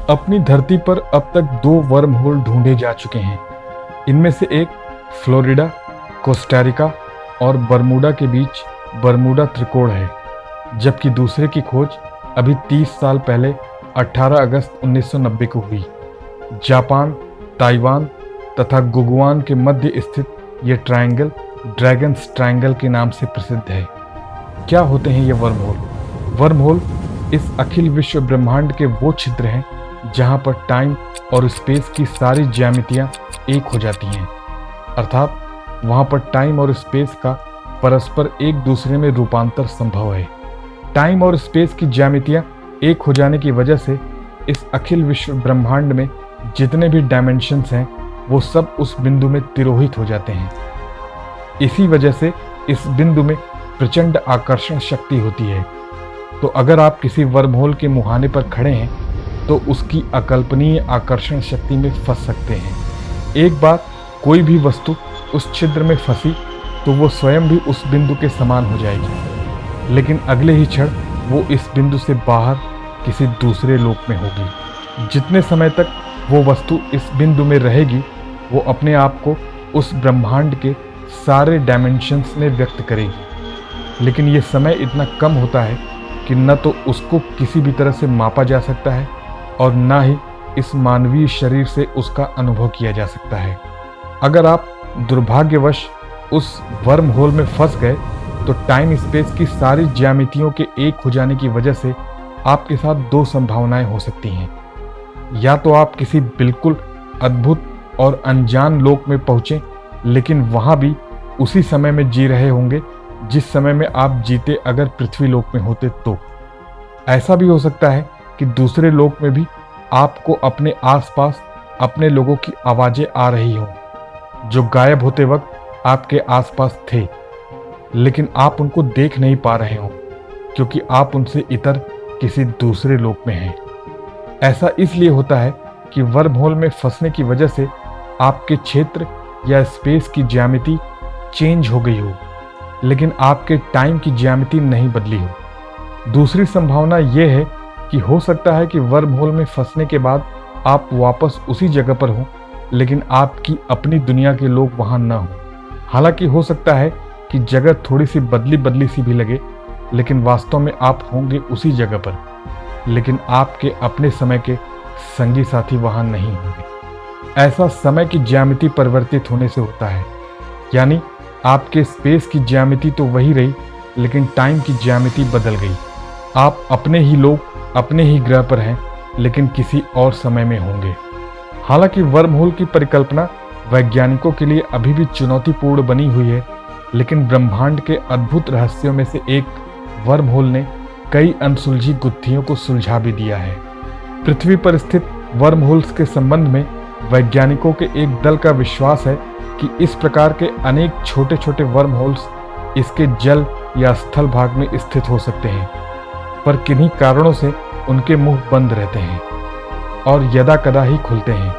अपनी धरती पर अब तक 2 वर्म होल ढूंढे जा चुके हैं। इनमें से एक फ्लोरिडा, कोस्टारिका और बरमूडा के बीच बरमूडा त्रिकोण है, जबकि दूसरे की खोज अभी 30 साल पहले 18 अगस्त 1990 को हुई। जापान, ताइवान तथा गुगुआन के मध्य स्थित ये ट्रायंगल ड्रैगन्स ट्रायंगल के नाम से प्रसिद्ध है। क्या होते हैं ये वर्म होल? वर्म होल इस अखिल विश्व ब्रह्मांड के वो छिद्र हैं जहां पर टाइम और स्पेस की सारी ज्यामितियां एक हो जाती हैं, अर्थात वहां पर टाइम और स्पेस का परस्पर एक दूसरे में रूपांतर संभव है। टाइम और स्पेस की ज्यामितियां एक हो जाने की वजह से इस अखिल विश्व ब्रह्मांड में जितने भी डायमेंशंस हैं वो सब उस बिंदु में तिरोहित हो जाते हैं। इसी वजह से इस बिंदु में प्रचंड आकर्षण शक्ति होती है। तो अगर आप किसी वर्म होल के मुहाने पर खड़े हैं तो उसकी अकल्पनीय आकर्षण शक्ति में फंस सकते हैं। एक बार कोई भी वस्तु उस छिद्र में फंसी तो वो स्वयं भी उस बिंदु के समान हो जाएगी, लेकिन अगले ही क्षण वो इस बिंदु से बाहर किसी दूसरे लोक में होगी। जितने समय तक वो वस्तु इस बिंदु में रहेगी वो अपने आप को उस ब्रह्मांड के सारे डायमेंशंस में व्यक्त करेगी, लेकिन ये समय इतना कम होता है कि न तो उसको किसी भी तरह से मापा जा सकता है और ना ही इस मानवीय शरीर से उसका अनुभव किया जा सकता है। अगर आप दुर्भाग्यवश उस वर्म होल में फंस गए तो टाइम स्पेस की सारी ज्यामितियों के एक हो जाने की वजह से आपके साथ 2 संभावनाएं हो सकती हैं। या तो आप किसी बिल्कुल अद्भुत और अनजान लोक में पहुंचे, लेकिन वहां भी उसी समय में जी रहे होंगे जिस समय में आप जीते अगर पृथ्वी लोक में होते तो। ऐसा भी हो सकता है कि दूसरे लोक में भी आपको अपने आसपास अपने लोगों की आवाजें आ रही हों जो गायब होते वक्त आपके आसपास थे, लेकिन आप उनको देख नहीं पा रहे हों क्योंकि आप उनसे इतर किसी दूसरे लोक में हैं। ऐसा इसलिए होता है कि वर्म होल में फंसने की वजह से आपके क्षेत्र या स्पेस की ज्यामिति चेंज हो गई हो, लेकिन आपके टाइम की ज्यामिति नहीं बदली हो। दूसरी संभावना यह है कि हो सकता है कि वर्म होल में फंसने के बाद आप वापस उसी जगह पर हों, लेकिन आपकी अपनी दुनिया के लोग वहां न हों। हालांकि हो सकता है कि जगह थोड़ी सी बदली सी भी लगे, लेकिन वास्तव में आप होंगे उसी जगह पर, लेकिन आपके अपने समय के संगी साथी वहां नहीं होंगे। ऐसा समय की ज्यामिति परिवर्तित होने से होता है, यानी आपके स्पेस की ज्यामिति तो वही रही लेकिन टाइम की ज्यामिति बदल गई। आप अपने ही लोग अपने ही ग्रह पर हैं, लेकिन किसी और समय में होंगे। हालांकि वर्म होल की परिकल्पना वैज्ञानिकों के लिए अभी भी चुनौतीपूर्ण बनी हुई है, लेकिन ब्रह्मांड के अद्भुत रहस्यों में से एक वर्म होल ने कई अनसुलझी गुत्थियों को सुलझा भी दिया है। पृथ्वी पर स्थित वर्म होल्स के संबंध में वैज्ञानिकों के एक दल का विश्वास है कि इस प्रकार के अनेक छोटे छोटे वर्म होल्स इसके जल या स्थल भाग में स्थित हो सकते हैं, पर किन्हीं कारणों से उनके मुंह बंद रहते हैं और यदा कदा ही खुलते हैं।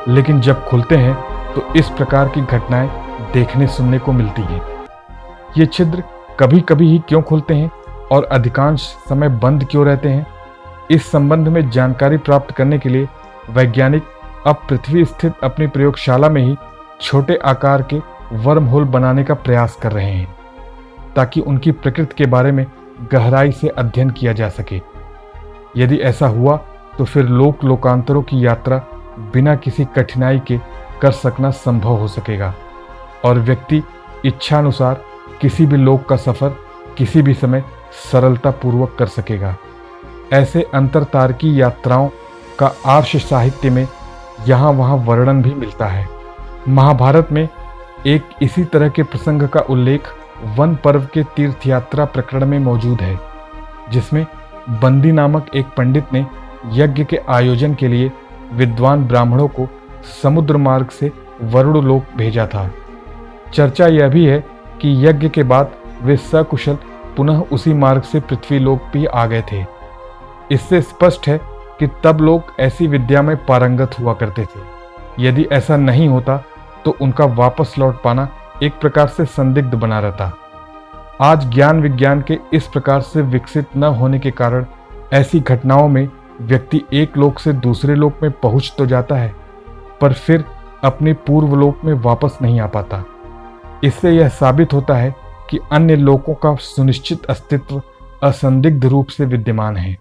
लेकिन जब खुलते हैं तो इस प्रकार की घटनाएं देखने सुनने को मिलती हैं। ये छिद्र कभी कभी ही क्यों खुलते हैं और अधिकांश समय बंद क्यों रहते हैं, इस संबंध में जानकारी प्राप्त करने के लिए वैज्ञानिक अब पृथ्वी स्थित अपनी प्रयोगशाला में ही छोटे आकार के वर्म होल बनाने का प्रयास कर रहे हैं, ताकि उनकी प्रकृति के बारे में गहराई से अध्ययन किया जा सके। यदि ऐसा हुआ तो फिर लोक लोकांतरों की यात्रा बिना किसी कठिनाई के कर सकना संभव हो सकेगा और व्यक्ति इच्छानुसार किसी भी लोक का सफर किसी भी समय सरलता पूर्वक कर सकेगा। ऐसे अंतरतारकी यात्राओं का आर्ष साहित्य में यहाँ वहाँ वर्णन भी मिलता है। महाभारत में एक इसी तरह के प्रसंग का उल्लेख वन पर्व के तीर्थयात्रा प्रकरण में मौजूद है, जिसमें बंदी नामक एक पंडित ने यज्ञ के आयोजन के लिए विद्वान ब्राह्मणों को समुद्र मार्ग से वरुण लोक भेजा था। चर्चा यह भी है कि यज्ञ के बाद वे सकुशल पुनः उसी मार्ग से पृथ्वी लोक भी आ गए थे। इससे स्पष्ट है कि तब लोग ऐसी विद्या में पारंगत हुआ करते थे। यदि ऐसा नहीं होता तो उनका वापस लौट पाना एक प्रकार से संदिग्ध बना रहता। आज ज्ञान विज्ञान के इस प्रकार से विकसित न होने के कारण ऐसी घटनाओं में व्यक्ति एक लोक से दूसरे लोक में पहुंच तो जाता है, पर फिर अपने पूर्व लोक में वापस नहीं आ पाता। इससे यह साबित होता है कि अन्य लोकों का सुनिश्चित अस्तित्व असंदिग्ध रूप से विद्यमान है।